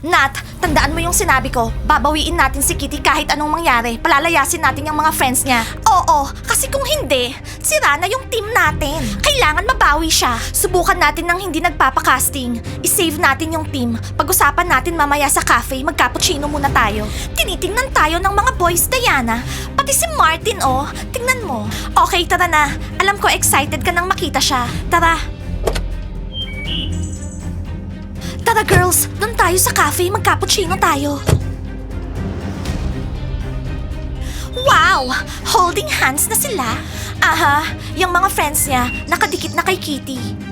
Nat, tandaan mo yung sinabi ko. Babawiin natin si Kitty kahit anong mangyari. Palalayasin natin yung mga friends niya. Oo, kasi kung hindi, sira na yung team natin. Kailangan mabawi siya. Subukan natin ng hindi nagpapakasting. I-save natin yung team. Pag-usapan natin mamaya sa cafe, mag-cappuccino muna tayo. Tinitingnan tayo ng mga boys, Diana. Pati si Martin, oh. Tingnan mo. Okay, tara na. Alam ko excited ka nang makita siya. Tara. Tara girls, doon tayo sa cafe, mag-cappuccino tayo. Wow! Holding hands na sila. Aha, yung mga friends niya, nakadikit na kay Kitty.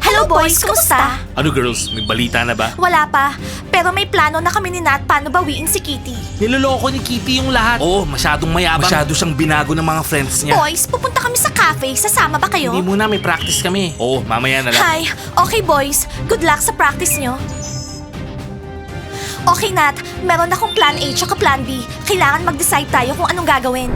Hello boys, kumusta? Ano girls, may balita na ba? Wala pa, pero may plano na kami ni Nat paano bawiin si Kitty. Niloloko ni Kitty yung lahat. Oo, masyadong mayabang. Masyado siyang binago ng mga friends niya. Boys, pupunta kami sa cafe, sasama ba kayo? Hindi muna, may practice kami. Oo, mamaya na lang. Hi, okay boys, good luck sa practice nyo. Okay Nat, meron akong plan A tsaka plan B. Kailangan mag-decide tayo kung anong gagawin.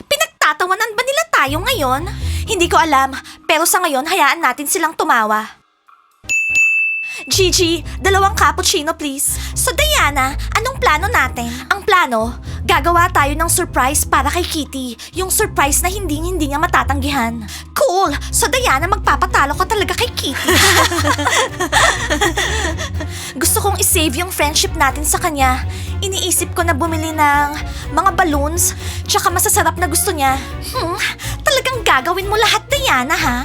Pinagtatawanan ba nila tayo ngayon? Hindi ko alam, pero sa ngayon hayaan natin silang tumawa. Gigi, 2 cappuccino please. So Diana, anong plano natin? Ang plano, gagawa tayo ng surprise para kay Kitty. Yung surprise na hindi niya matatanggihan. Cool! So Diana, magpapatalo ka talaga kay Kitty. Gusto kong isave yung friendship natin sa kanya. Iniisip ko na bumili ng mga balloons, tsaka masasarap na gusto niya. Talagang gagawin mo lahat, Diana, ha?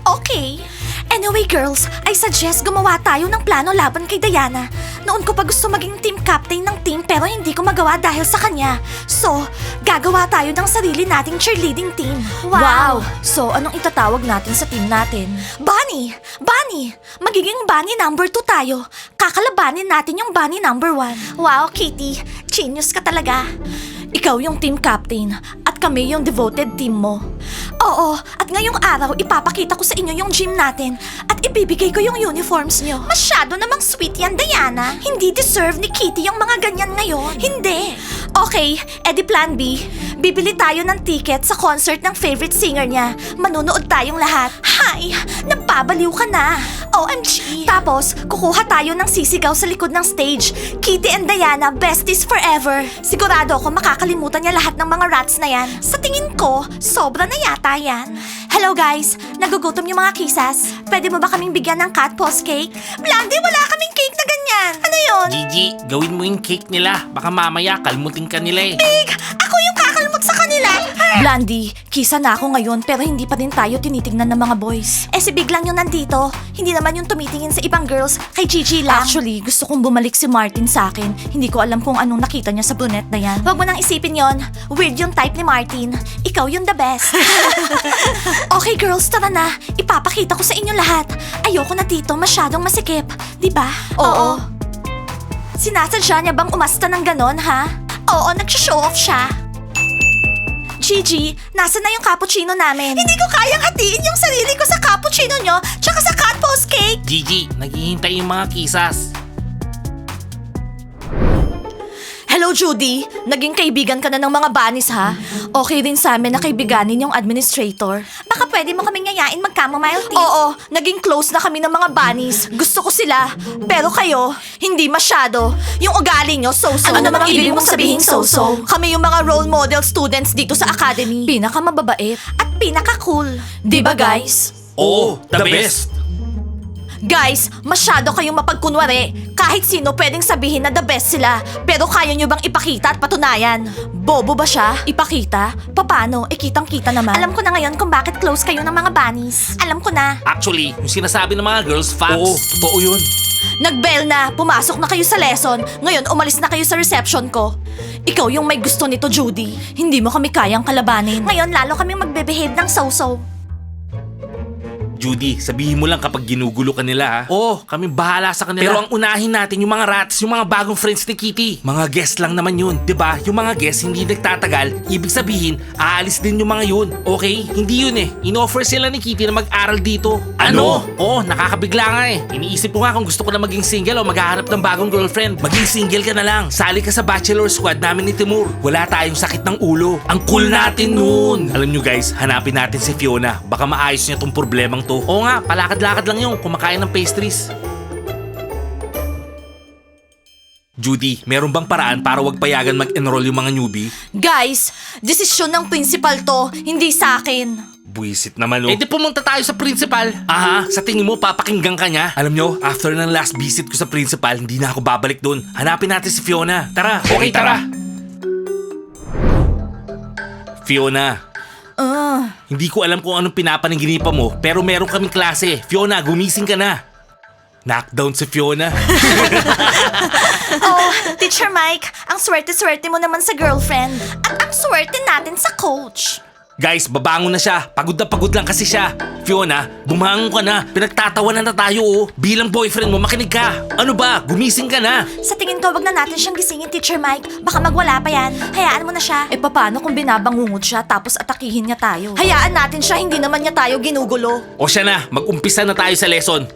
Okay. Anyway, girls, I suggest gumawa tayo ng plano laban kay Diana. Noon ko pa gusto maging team captain ng team pero hindi ko magawa dahil sa kanya. So, gagawa tayo ng sarili nating cheerleading team. Wow! So, anong itatawag natin sa team natin? Bunny! Bunny! Magiging Bunny number 2 tayo. Kakalabanin natin yung Bunny number 1. Wow, Kitty! Genius ka talaga. Ikaw yung team captain at kami yung devoted team mo. Oo, at ngayong araw ipapakita ko sa inyo yung gym natin at ibibigay ko yung uniforms nyo. Masyado namang sweet yan, Diana. Hindi deserve ni Kitty yung mga ganyan ngayon. Hindi. Okay, edi plan B. Bibili tayo ng ticket sa concert ng favorite singer niya. Manunood tayong lahat. Hay, nagpabaliw ka na. OMG. Tapos, kukuha tayo ng sisigaw sa likod ng stage. Kitty and Diana, besties forever. Sigurado ako makakalimutan niya lahat ng mga rats na yan. Sa tingin ko, sobra na yata yan. Hello guys, nagugutom yung mga kisas. Pwede mo ba kaming bigyan ng cat paws cake? Blondie, wala kaming cake na ganyan. Ano yun? Gigi, gawin mo yung cake nila. Baka mamaya kalmutin ka nila eh. Big, ako yung kakalmot sa kanila. Blondie, kisa na ako ngayon pero hindi pa din tayo tinitingnan ng mga boys. Eh si Big lang yung nandito. Hindi naman yung tumitingin sa ibang girls. Kay Gigi lang. Actually, gusto kong bumalik si Martin sa akin. Hindi ko alam kung anong nakita niya sa brunette na yan. Huwag mo nang isipin yon. Weird yung type ni Martin. Ikaw yung the best. Okay girls, tara na. Ipapakita ko sa inyo lahat. Ayoko na dito, masyadong masikip. Diba? Oo. Sinasadya niya bang umasta ng ganon, ha? Oo, nagsha-show off siya. Gigi, nasa na yung cappuccino namin? Hindi ko kayang hatiin yung sarili ko sa cappuccino nyo tsaka sa cat paws cake. Gigi, naghihintay yung mga kisas. Hello, Judy. Naging kaibigan ka na ng mga bunnies, ha? Okay rin sa amin na kaibiganin yung administrator. Baka pwede mo kaming yayain mag-chamomile tea. Oo, naging close na kami ng mga bunnies. Gusto ko sila. Pero kayo, hindi masyado. Yung ugali nyo, so-so. Ano namang ibig mong sabihin, so-so? Kami yung mga role model students dito sa academy. Pinakamababait. At pinaka-cool. Diba, guys? Oo, the best. Guys, masyado kayong mapagkunwari. Kahit sino pwedeng sabihin na the best sila. Pero kaya nyo bang ipakita at patunayan? Bobo ba siya? Ipakita? Paano? Kitang-kita naman. Alam ko na ngayon kung bakit close kayo ng mga bunnies. Alam ko na. Actually, yung sinasabi ng mga girls, facts. Oo, totoo yun. Nag-bell na, pumasok na kayo sa lesson. Ngayon, umalis na kayo sa reception ko. Ikaw yung may gusto nito, Judy. Hindi mo kami kayang kalabanin. Ngayon, lalo kaming magbe-behave ng so-so. Judy, sabihin mo lang kapag ginugulo ka nila ha. Oo, kami bahala sa kanila. Pero ang unahin natin yung mga rats, yung mga bagong friends ni Kitty. Mga guest lang naman yun, 'di ba? Yung mga guest hindi nagtatagal, ibig sabihin, aalis din yung mga yun. Okay? Hindi yun eh. Inoffer sila ni Kitty na mag-aral dito. Ano? Oo, nakakabigla nga eh. Iniisip ko nga kung gusto ko na maging single o maghahanap ng bagong girlfriend. Maging single ka na lang. Sali ka sa bachelor squad namin ni Timur. Wala tayong sakit ng ulo. Ang cool natin nun. Alam nyo guys, hanapin natin si Fiona. Baka maayos niya tong problemang to. to. Oo nga, palakad-lakad lang yung kumakain ng pastries. Judy, meron bang paraan para wag payagan mag-enroll yung mga newbie? Guys, desisyon ng principal to, hindi sa akin. Buisit naman, oh. Eh di pumunta tayo sa principal. Aha, sa tingin mo papakinggan ka niya? Alam nyo, after ng last visit ko sa principal, hindi na ako babalik doon. Hanapin natin si Fiona. Tara, okay, tara. Fiona, hindi ko alam kung anong pinapanaginipan mo, pero meron kaming klase. Fiona, gumising ka na. Knockdown si Fiona. Oh, Teacher Mike, ang swerte-swerte mo naman sa girlfriend. At ang swerte natin sa coach. Guys, babangon na siya. Pagod na pagod lang kasi siya. Fiona, bumangon ka na. Pinagtatawanan na tayo, oh. Bilang boyfriend mo, makinig ka. Ano ba? Gumising ka na. Sa tingin ko, wag na natin siyang gisingin, Teacher Mike. Baka magwala pa yan. Hayaan mo na siya. Eh, paano kung binabangungot siya tapos atakihin niya tayo? Hayaan natin siya, hindi naman niya tayo ginugulo. O siya na, mag-umpisa na tayo sa lesson.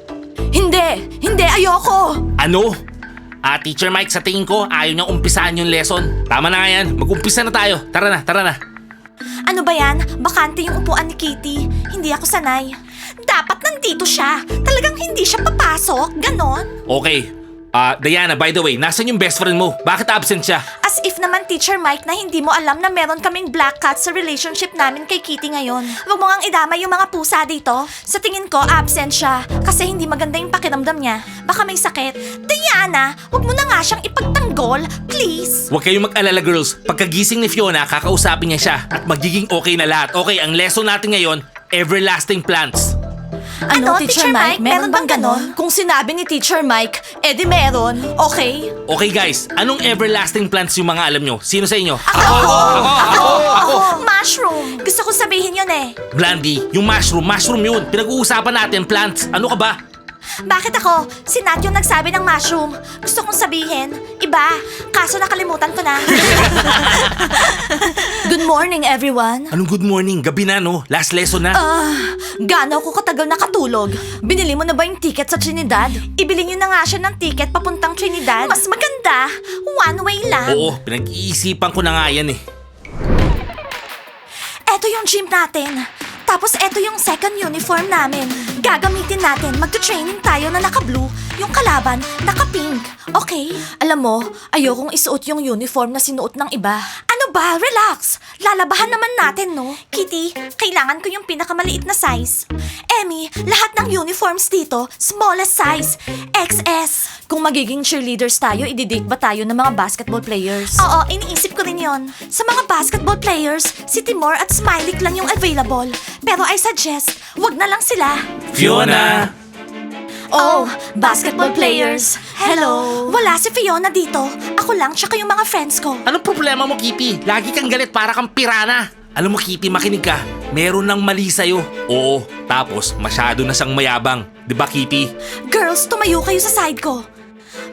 Hindi, ayoko. Ano? Teacher Mike, sa tingin ko, ayaw niyang umpisaan yung lesson. Tama na nga yan. Mag-umpisa na tayo. Tara na, tara na. Ano ba yan? Bakante yung upuan ni Kitty. Hindi ako sanay. Dapat nandito siya. Talagang hindi siya papasok. Ganon. Okay. Diana, by the way, nasan yung best friend mo? Bakit absent siya? As if naman, Teacher Mike, na hindi mo alam na meron kaming black cat sa relationship namin kay Kitty ngayon. Huwag mo ngang idamay yung mga pusa dito. Sa tingin ko, absent siya. Kasi hindi maganda yung pakiramdam niya. Baka may sakit. Diana, huwag mo na nga siyang ipagtanggol. Please. Huwag kayong mag-alala, girls. Pagkagising ni Fiona, kakausapin niya siya at magiging okay na lahat. Okay, ang lesson natin ngayon, everlasting plants. Ano, Teacher Mike? Meron bang ganon? Kung sinabi ni Teacher Mike, edi meron. Okay? Okay guys, anong everlasting plants yung mga alam nyo? Sino sa inyo? Ako! Mushroom! Gusto ko sabihin yun eh. Blandy, yung mushroom yun. Pinag-uusapan natin plants. Ano ka ba? Bakit ako? Si Nat yung nagsabi ng mushroom. Gusto kong sabihin, iba. Kaso nakalimutan ko na. Good morning, everyone. Anong good morning? Gabi na, no? Last lesson na. Gaano ako katagal nakatulog? Binili mo na ba yung ticket sa Trinidad? Ibili niyo na nga siya ng ticket papuntang Trinidad. Mas maganda. One way lang. Oo, pinag-iisipan ko na nga yan eh. Eto yung gym natin. Tapos eto yung second uniform namin. Gagamitin natin, magta-training tayo na naka-blue, yung kalaban, naka-pink. Okay? Alam mo, ayokong isuot yung uniform na sinuot ng iba. Ano ba? Relax! Lalabahan naman natin, no? Kitty, kailangan ko yung pinakamaliit na size. Emmy, lahat ng uniforms dito, smallest size. XS. Kung magiging cheerleaders tayo, ididate ba tayo ng mga basketball players? Oo, iniisip ko rin yon. Sa mga basketball players, si Timor at Smiley lang yung available. Pero I suggest, wag na lang sila. Fiona! Oh, basketball players. Hello. Wala si Fiona dito. Ako lang, tsaka yung mga friends ko. Anong problema mo, Kitty? Lagi kang galit para kang pirana. Alam mo, Kitty, makinig ka. Meron ng mali sa'yo. Oo, tapos masyado na siyang mayabang. Di ba, Kitty? Girls, tumayo kayo sa side ko.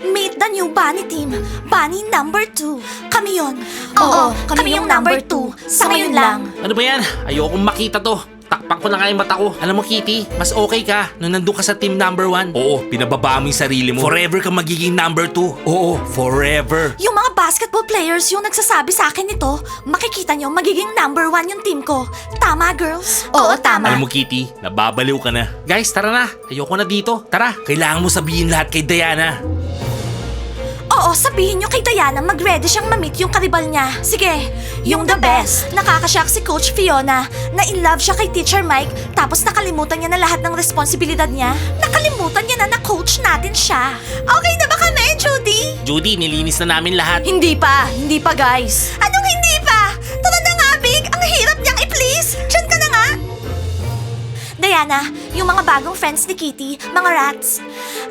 Meet the new Bunny team. Bunny number 2. Kami yon. Oo, kami yung number 2. Sa ngayon lang. Ano ba yan? Ayokong makita to. Takpan ko na nga yung mata ko. Alam mo, Kitty, mas okay ka nung nandun ka sa team number 1. Oo, pinababa mo yung sarili mo. Forever kang magiging number 2. Oo, forever. Yung mga basketball players yung nagsasabi sa akin nito, makikita nyo magiging number 1 yung team ko. Tama, girls? Oo, tama. Alam mo, Kitty, nababaliw ka na. Guys, tara na. Ayoko na dito. Tara. Kailangan mo sabihin lahat kay Diana. Oo, sabihin nyo kay Diana mag-ready siyang ma-meet yung karibal niya. Sige, yung the best. Nakakashock si Coach Fiona na in love siya kay Teacher Mike tapos nakalimutan niya na lahat ng responsibilidad niya. Nakalimutan niya na coach natin siya. Okay na ba kami, Judy? Judy, nilinis na namin lahat. Hindi pa guys. Anong hindi pa? Tara na nga, Big. Ang hirap niyang i-please. Diyan ka na nga. Diana, yung mga bagong friends ni Kitty, mga rats.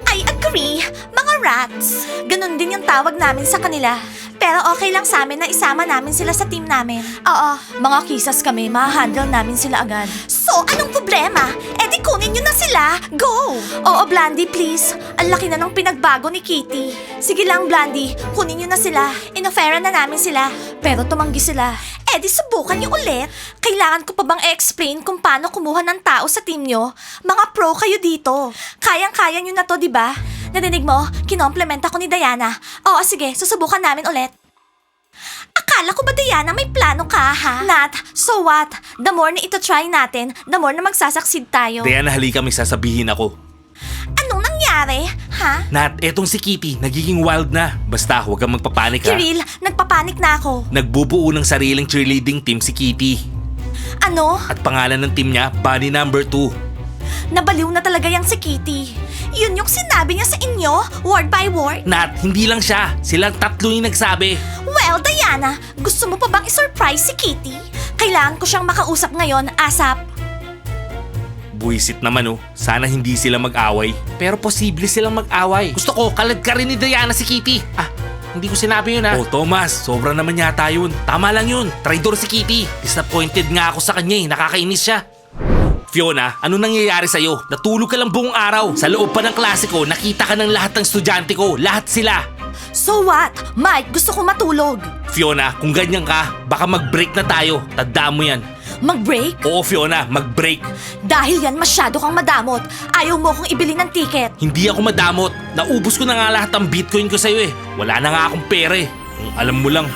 I agree, mga rats. Ganon din yung tawag namin sa kanila. Pero okay lang sa amin na isama namin sila sa team namin. Oo, mga kisas kami, ma-handle namin sila agad. So, anong problema? Eh di kunin nyo na sila. Go! Oo, Blandy, please. Ang laki na ng pinagbago ni Kitty. Sige lang, Blandy. Kunin nyo na sila. Inofera na namin sila. Pero tumanggi sila. Eh di subukan nyo ulit. Kailangan ko pa bang i-explain kung paano kumuha ng tao sa team nyo? Mga pro kayo dito. Kayang-kaya nyo na to, di ba? Narinig mo? Kinomplement ako ni Diana. Oo, sige. Susubukan namin ulit. Akala ko ba, Diana, may plano ka, ha? Nat, so what? The more na ito try natin, the more na magsasucceed tayo. Diana, halika, may sasabihin ako. Anong nangyari, ha? Nat, etong si Kitty, nagiging wild na. Basta, huwag kang magpapanik ha. Kiril, nagpapanik na ako. Nagbubuo ng sariling cheerleading team si Kitty. Ano? At pangalan ng team niya, Bunny Number 2. Nabaliw na talaga yang si Kitty. Yun yung sinabi niya sa inyo, word by word. Nat, hindi lang siya. Silang tatlo yung nagsabi. Well, Diana, gusto mo pa bang isurprise si Kitty? Kailangan ko siyang makausap ngayon, ASAP. Buisit naman oh. Sana hindi sila mag-away. Pero posible silang mag-away. Gusto ko, kalad ka rin ni Diana si Kitty. Ah, hindi ko sinabi yun ha. Oh, Thomas, sobra naman yata yun. Tama lang yun. Traidor si Kitty. Disappointed nga ako sa kanya eh. Nakakainis siya. Fiona, ano nangyayari sa'yo? Natulog ka lang buong araw. Sa loob pa ng klase ko, nakita ka ng lahat ng estudyante ko. Lahat sila. So what? Mike, gusto ko matulog. Fiona, kung ganyan ka, baka mag-break na tayo. Tandaan mo yan. Mag-break? Oo, Fiona, mag-break. Dahil yan masyado kang madamot. Ayaw mo akong ibili ng ticket. Hindi ako madamot. Naubos ko na nga lahat ng bitcoin ko sa'yo eh. Wala na nga akong pera eh. Kung alam mo lang.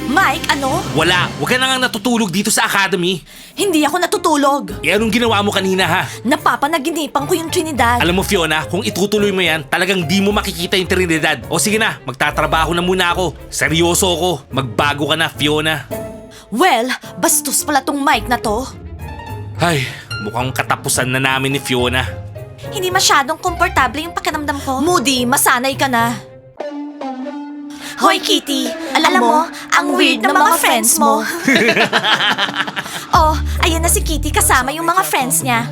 Mike, ano? Wala. Huwag ka na nga natutulog dito sa academy. Hindi ako natutulog. Eh anong ginawa mo kanina ha? Napapanaginipan ko yung Trinidad. Alam mo Fiona, kung itutuloy mo yan, talagang di mo makikita yung Trinidad. O sige na, magtatrabaho na muna ako. Seryoso ako. Magbago ka na, Fiona. Well, bastos pala tong Mike na to. Ay, mukhang katapusan na namin ni Fiona. Hindi masyadong komportable yung pakiramdam ko. Moody, masanay ka na. Hoy Kitty, alam mo, ang weird ng mga friends mo. Oh, ayan na si Kitty kasama yung mga friends niya.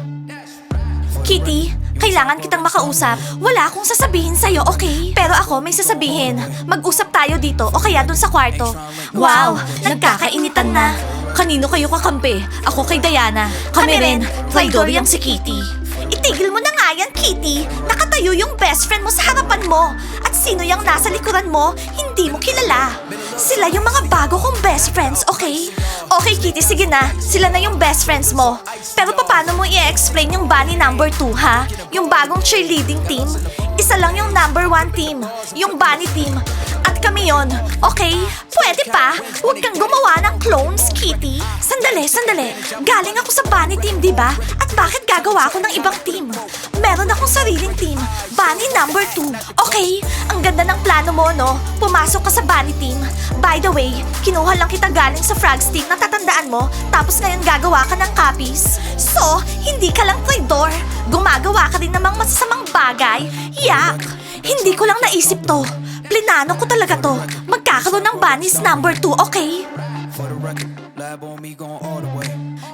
Kitty, kailangan kitang makausap. Wala akong sasabihin sa'yo, okay? Pero ako may sasabihin. Mag-usap tayo dito o kaya dun sa kwarto. Wow, nagkakainitan na. Kanino kayo kakampi? Ako kay Diana. Kami rin, traidor yang si Kitty. Itigil mo na nga yan, Kitty. Nakatayo yung best friend mo sa harapan mo. At sino yung nasa likuran mo, hindi mo kilala. Sila yung mga bago kong best friends, okay? Okay, Kitty, sige na. Sila na yung best friends mo. Pero paano mo i-explain yung Bunny number 2, ha? Yung bagong cheerleading team? Isa lang yung number 1 team. Yung Bunny team. At kami yon, okay? Pwede pa? Huwag kang gumawa ng clones, Kitty. Sandali. Galing ako sa Bunny team, di ba? At bakit gagawa ako ng ibang team? Meron akong sariling team. Bunny number 2. Okay? Ang ganda ng plano mo, no? Pumasok ka sa Bunny team. By the way, kinuha lang kita galing sa Frogs team na tatandaan mo, tapos ngayon gagawa ka ng copies. So, hindi ka lang traidor. Gumagawa ka din namang masasamang bagay. Yak! Hindi ko lang naisip to. Plinano ko talaga to. Magkakaroon ng Bunnies number 2, okay?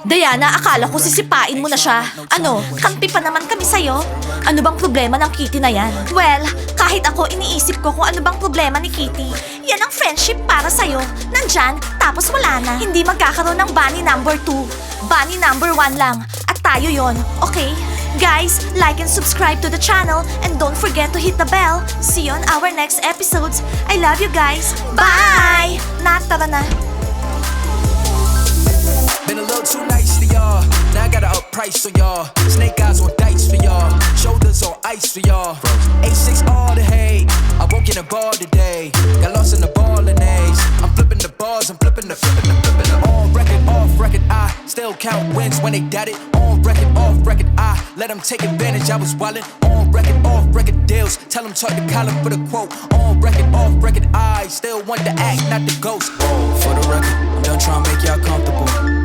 Diana, akala ko sisipain mo na siya. Ano, kampi pa naman kami sa'yo? Ano bang problema ng Kitty na yan? Well, kahit ako iniisip ko kung ano bang problema ni Kitty. Yan ang friendship para sa'yo. Nandyan, tapos wala na. Hindi magkakaroon ng Bunny number 2. Bunny number 1 lang. At tayo yon, okay? Guys, like and subscribe to the channel and don't forget to hit the bell. See you on our next episodes. I love you guys. Bye! Tara na. Been a little too nice to y'all. Now I gotta up price on y'all. Snake eyes on dice for y'all. Shoulders on ice for y'all. A6 all the hate. I won't get a ball today. Got lost in the ball and A's. I'm flipping the bars. I'm flipping the. On record, off record. I still count wins when they doubt it. On record, off record. I let them take advantage. I was wildin'. On record, off record deals. Tell them talk to Colin for the quote. On record, off record. I still want the act, not the ghost. For the record, I'm done trying to make y'all comfortable.